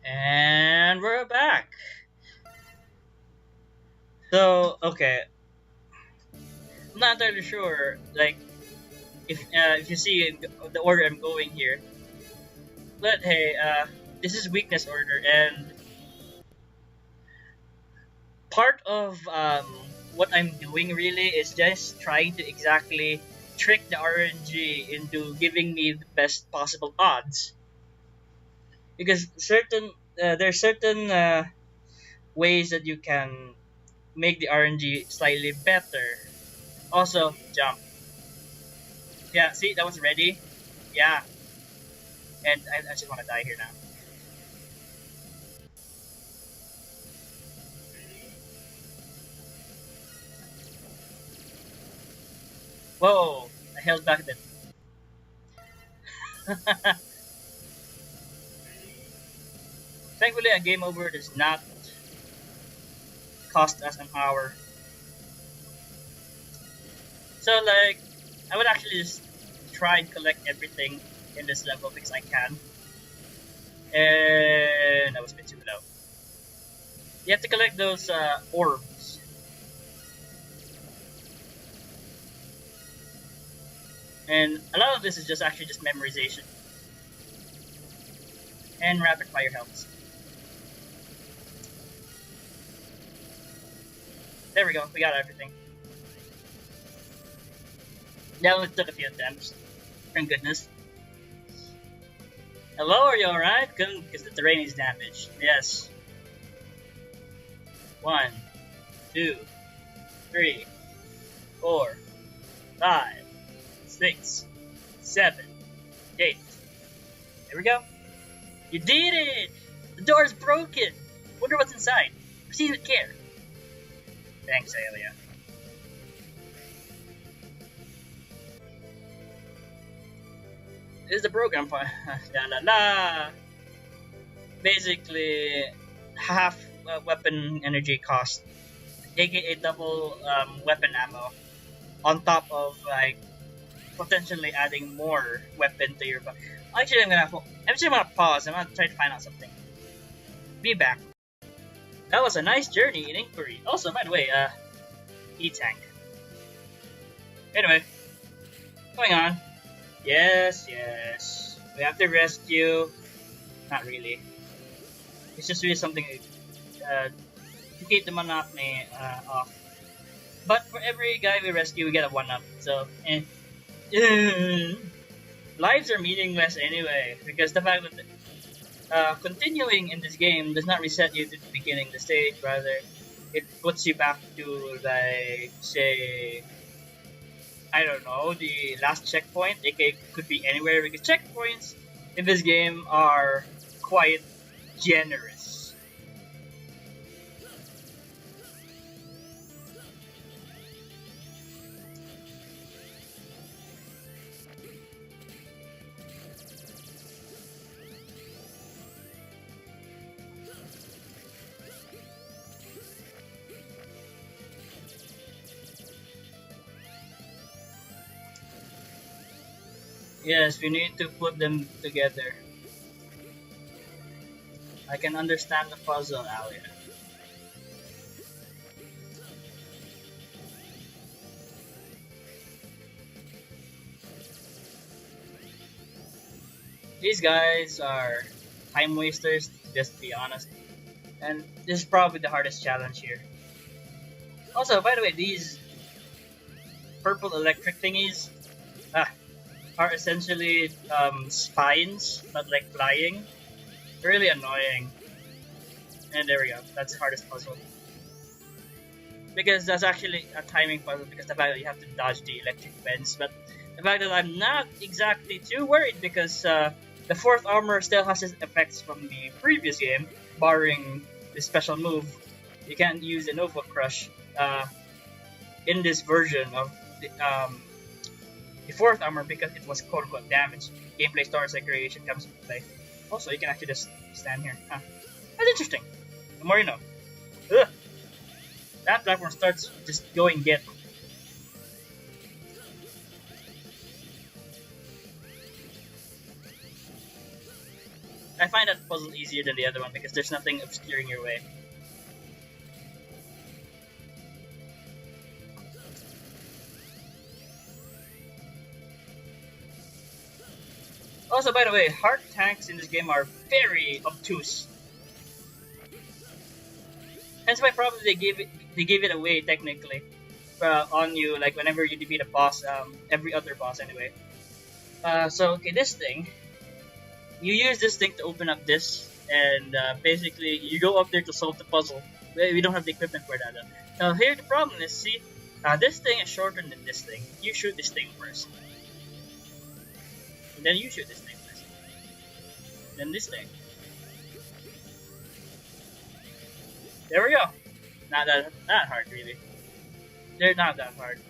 And we're back. So, okay, I'm not entirely sure, like, if you see the order I'm going here, but hey, this is weakness order, and part of what I'm doing really is just trying to exactly trick the RNG into giving me the best possible odds, because there's certain ways that you can make the RNG slightly better. Also, jump. Yeah, see, that was ready. Yeah, and I just want to die here now. Whoa, I held back then. Thankfully, a game over does not cost us an hour. So, like, I would actually just try and collect everything in this level because I can. And that was a bit too low. You have to collect those orbs. And a lot of this is just actually just memorization. And rapid fire helps. There we go, we got everything. That only took a few attempts. Thank goodness. Hello, are you alright? Because the terrain is damaged. Yes. 1, 2, 3, 4, 5, 6, 7, 8. There we go. You did it! The door is broken! Wonder what's inside. Proceed with care. Thanks, Aelia. This is the program for la la la. Basically, half weapon energy cost, aka double weapon ammo, on top of like potentially adding more weapon to your. Actually, I'm gonna pause. I'm gonna try to find out something. Be back. That was a nice journey in inquiry. Also, by the way, E-tank. Anyway, going on. Yes, yes. We have to rescue. Not really. It's just really something to keep the monotony off. But for every guy we rescue, we get a 1-up. So, lives are meaningless anyway. Because the fact that continuing in this game does not reset you to the beginning of the stage. Rather, it puts you back to, like, say, I don't know, the last checkpoint. It could be anywhere because checkpoints in this game are quite generous. Yes, we need to put them together. I can understand the puzzle, Alia. These guys are time wasters, just to be honest. And this is probably the hardest challenge here. Also, by the way, these purple electric thingies ah, are essentially spines, but like flying. Really annoying. And there we go. That's the hardest puzzle. Because that's actually a timing puzzle because the fact that you have to dodge the electric vents. But the fact that I'm not exactly too worried because the fourth armor still has its effects from the previous game, barring the special move. You can't use the Nova Crush in this version of the fourth armor because it was quote unquote damaged. Gameplay stars and creation comes into play. Also, you can actually just stand here. Huh. That's interesting. The more you know. Ugh. That platform starts just going get. I find that puzzle easier than the other one because there's nothing obscuring your way. Also, by the way, heart tanks in this game are very obtuse. Hence why probably they gave it away technically on you, like whenever you defeat a boss, every other boss anyway. So okay, this thing, you use this thing to open up this, and basically you go up there to solve the puzzle. We don't have the equipment for that. Now here the problem is, see, this thing is shorter than this thing. You shoot this thing first, and then you shoot this thing first, then this thing. There we go. Not that hard, really. They're not that hard.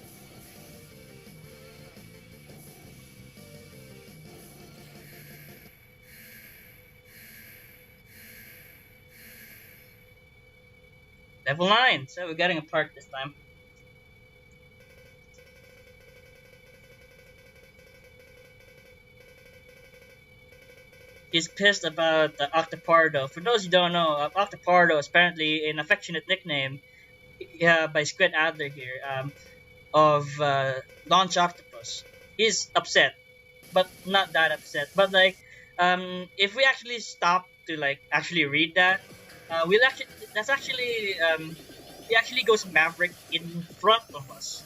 Level 9! So we're getting a part this time. He's pissed about Octopardo. For those who don't know, Octopardo is apparently an affectionate nickname by Squid Adler here of Launch Octopus. He's upset, but not that upset. But like, if we actually stop to like actually read that, we'll actually that's actually he actually goes Maverick in front of us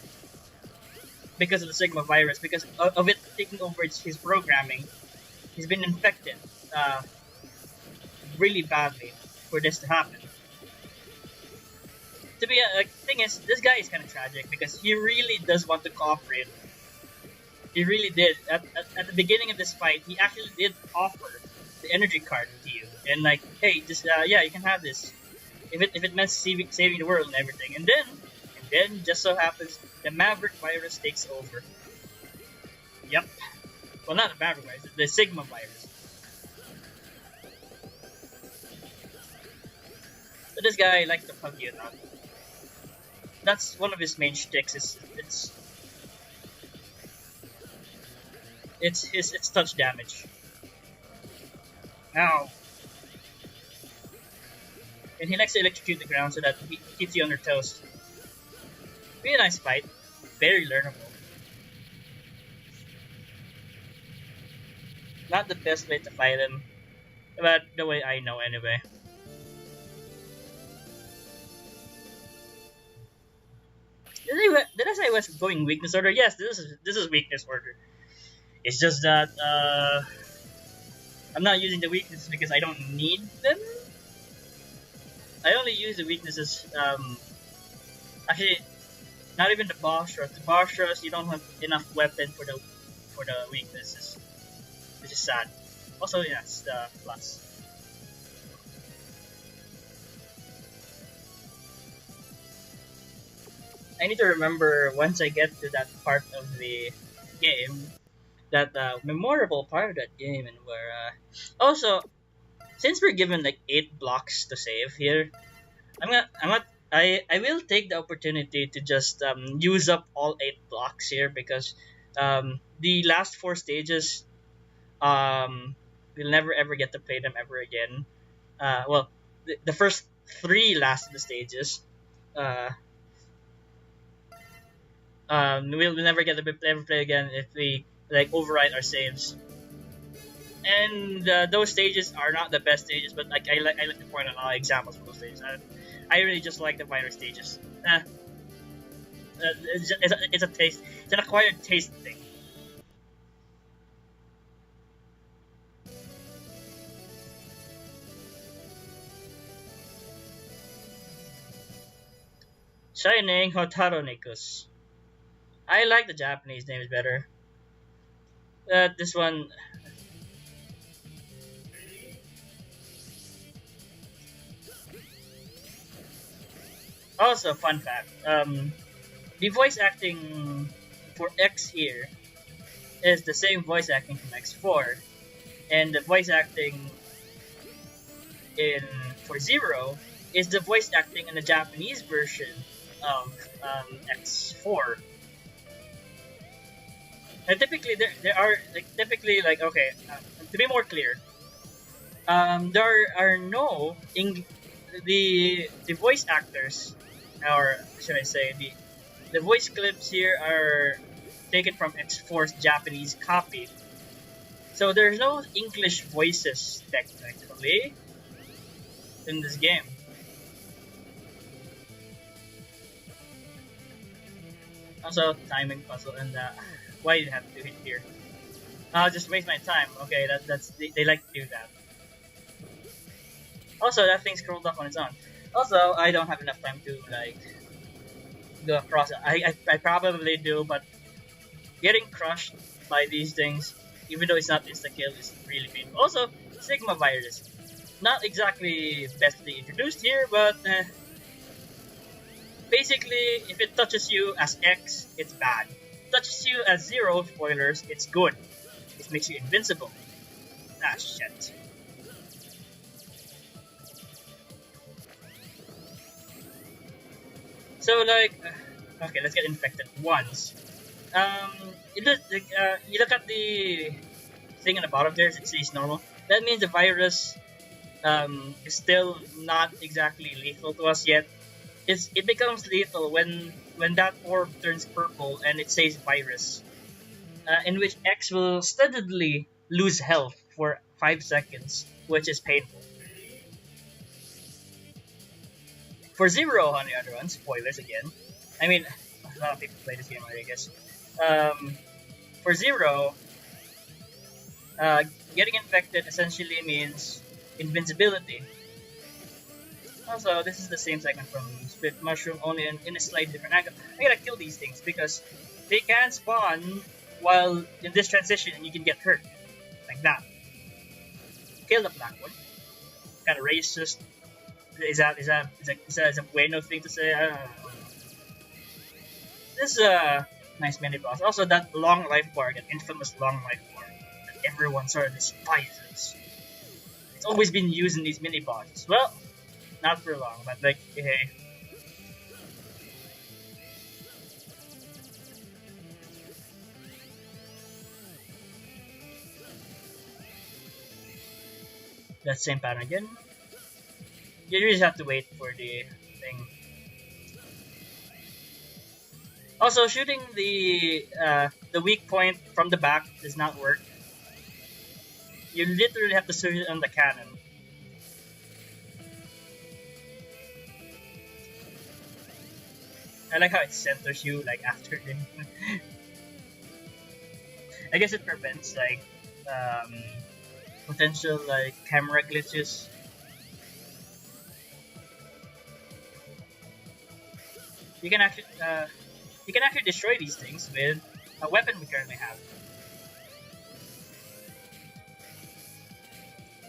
because of the Sigma virus, because of it taking over his programming. He's been infected really badly for this to happen. To be like, thing is, this guy is kind of tragic because he really does want to cooperate. He really did. At the beginning of this fight, he actually did offer the energy card to you, and like, hey, just yeah, you can have this if it meant saving the world and everything. And then just so happens the Maverick virus takes over. Yep. Well, not the Maverick virus, the Sigma virus. But this guy likes to hug you now. That's one of his main shticks. It's touch damage. Ow. And he likes to electrocute the ground so that he keeps you on your toes. Really nice fight. Very learnable. Not the best way to fight him, but the way I know anyway. Did I say I was going weakness order? Yes, this is weakness order. It's just that I'm not using the weaknesses because I don't need them. I only use the weaknesses. Actually, not even the boss rush. The boss rush, you don't have enough weapon for the weaknesses, which is sad. Also, yes, the plus. I need to remember once I get to that part of the game, that memorable part of that game, and where also, since we're given like 8 blocks to save here, I will take the opportunity to just use up all 8 blocks here, because the last 4 stages, we'll never ever get to play them ever again. Well, the first 3 last of the stages, we'll never get to ever play again if we like override our saves. And those stages are not the best stages, but like I like to point out examples for those stages. I really just like the virus stages. It's a taste. It's an acquired taste thing. Shining Hotaronikus. I like the Japanese names better. This one. Also, fun fact. The voice acting for X here is the same voice acting from X4, and the voice acting for Zero is the voice acting in the Japanese version of X4. And typically, there are like okay. To be more clear, There are no the voice actors, or should I say the voice clips here are taken from X4's Japanese copy. So there's no English voices technically in this game. Also, timing puzzle and why did I have to hit here? I'll just waste my time. Okay, that's they like to do that. Also, that thing scrolled up on its own. Also, I don't have enough time to like go across it. I probably do, but getting crushed by these things, even though it's not insta kill, is really painful. Also, Sigma virus, not exactly bestly introduced here, but basically, if it touches you as X, it's bad. Touches you as 0, spoilers, it's good. It makes you invincible. Ah, shit. So, like, okay, let's get infected once. Um, you look at the thing in the bottom there, it says normal. That means the virus is still not exactly lethal to us yet. It becomes lethal when that orb turns purple and it says virus, in which X will steadily lose health for 5 seconds, which is painful. For Zero, on the other one, spoilers again. I mean, a lot of people play this game already, I guess. Um, for Zero, uh, getting infected essentially means invincibility. Also, this is the same segment from Split Mushroom, only in a slightly different angle. I gotta kill these things because they can spawn while in this transition and you can get hurt. Like that. Kill the black one. Kinda racist. Is that a bueno thing to say? I don't know. This is a nice mini boss. Also, that long life bar, that infamous long life bar that everyone sort of despises. It's always been used in these mini bosses. Well, not for long, but like, hey. That same pattern again. You just have to wait for the thing. Also, shooting the weak point from the back does not work. You literally have to shoot it on the cannon. I like how it centers you like after it. I guess it prevents like potential like camera glitches. You can actually destroy these things with a weapon we currently have.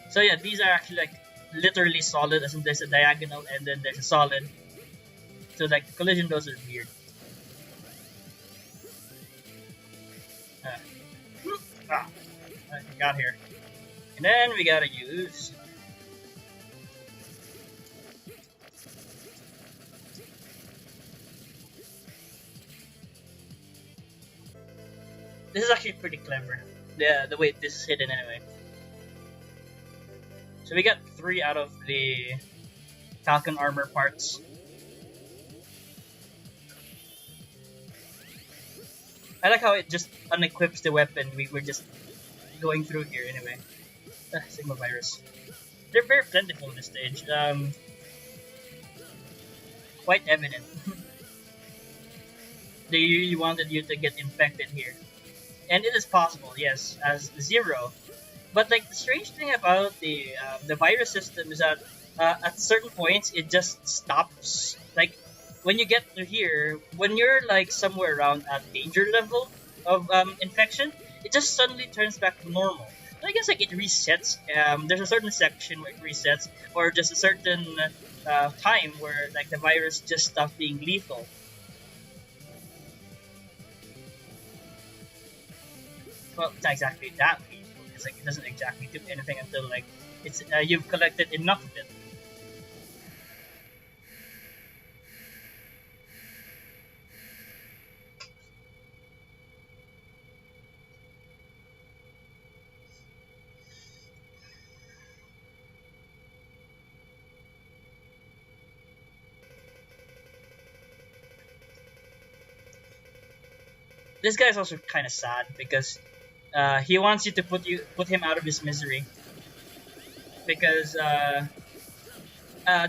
So yeah, these are actually like literally solid, as in there's a diagonal and then there's a solid. So like the collision those are weird. Got here. And then we gotta use this is actually pretty clever. The way this is hidden anyway. So we got 3 out of the Falcon armor parts. I like how it just unequips the weapon we were just going through here anyway. Sigma virus. They're very plentiful in this stage. Quite evident. They really wanted you to get infected here. And it is possible, yes, as Zero. But like the strange thing about the virus system is that at certain points it just stops. Like when you get to here, when you're like somewhere around at danger level of infection, it just suddenly turns back to normal. So I guess like it resets. There's a certain section where it resets, or just a certain time where like the virus just stops being lethal. Well, it's not exactly that lethal because like it doesn't exactly do anything until like it's you've collected enough of it. this guy's also kind of sad because he wants you to put him out of his misery because the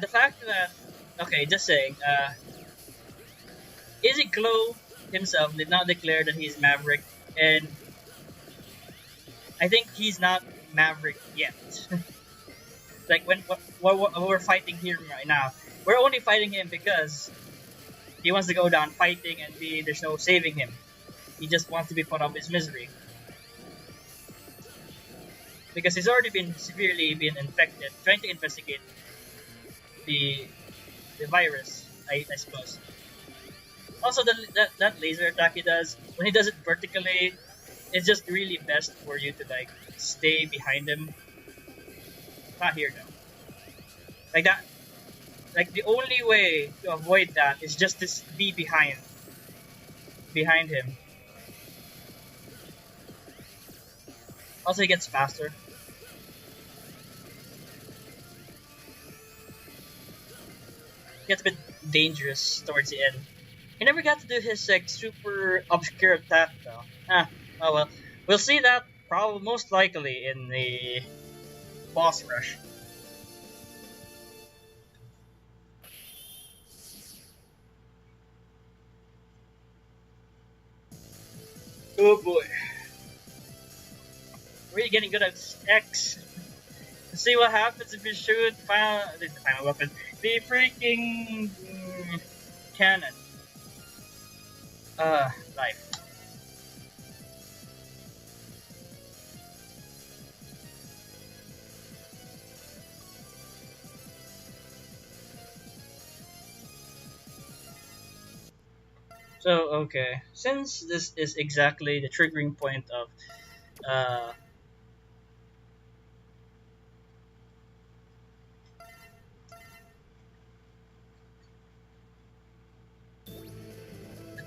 fact that okay, just saying, Easy Glow himself did not declare that he's Maverick, and I think he's not Maverick yet. Like when we're fighting him right now, we're only fighting him because he wants to go down fighting and there's no saving him. He just wants to be put out of his misery because he's already been severely infected, trying to investigate the virus, I suppose. Also, that laser attack he does, when he does it vertically, it's just really best for you to like stay behind him. Not here though. Like that. Like the only way to avoid that is just to be behind him. Also, he gets faster. Gets a bit dangerous towards the end. He never got to do his like super obscure attack though. Oh well. We'll see that probably most likely in the boss rush. Oh boy. Really getting good at X. Let's see what happens if you shoot the final weapon. The freaking cannon. Life. So, okay. Since this is exactly the triggering point of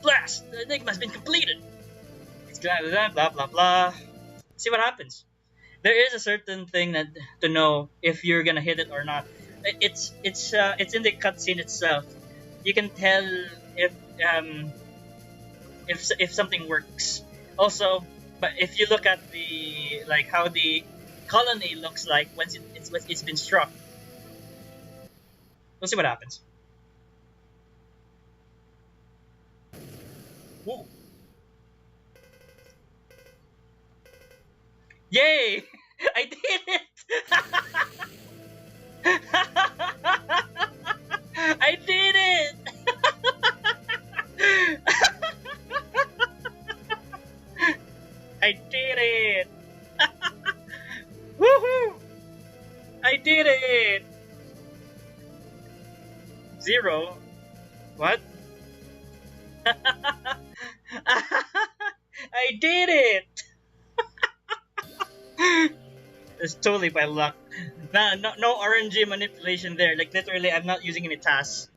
blast! The enigma has been completed! It's blah blah blah blah. See what happens. There is a certain thing that to know if you're gonna hit it or not. It's in the cutscene itself. You can tell if something works. Also, but if you look at the like how the colony looks like once it's been struck, we'll see what happens. Woo. Yay! I did it! I did it! I did it! Woohoo! I did it! 0. What? I did it! It's totally by luck. No RNG manipulation there. Like literally, I'm not using any tasks.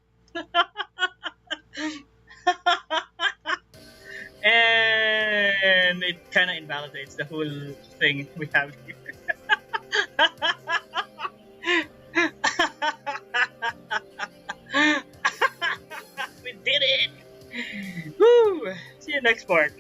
And it kind of invalidates the whole thing we have here. We did it! Woo! See you next part.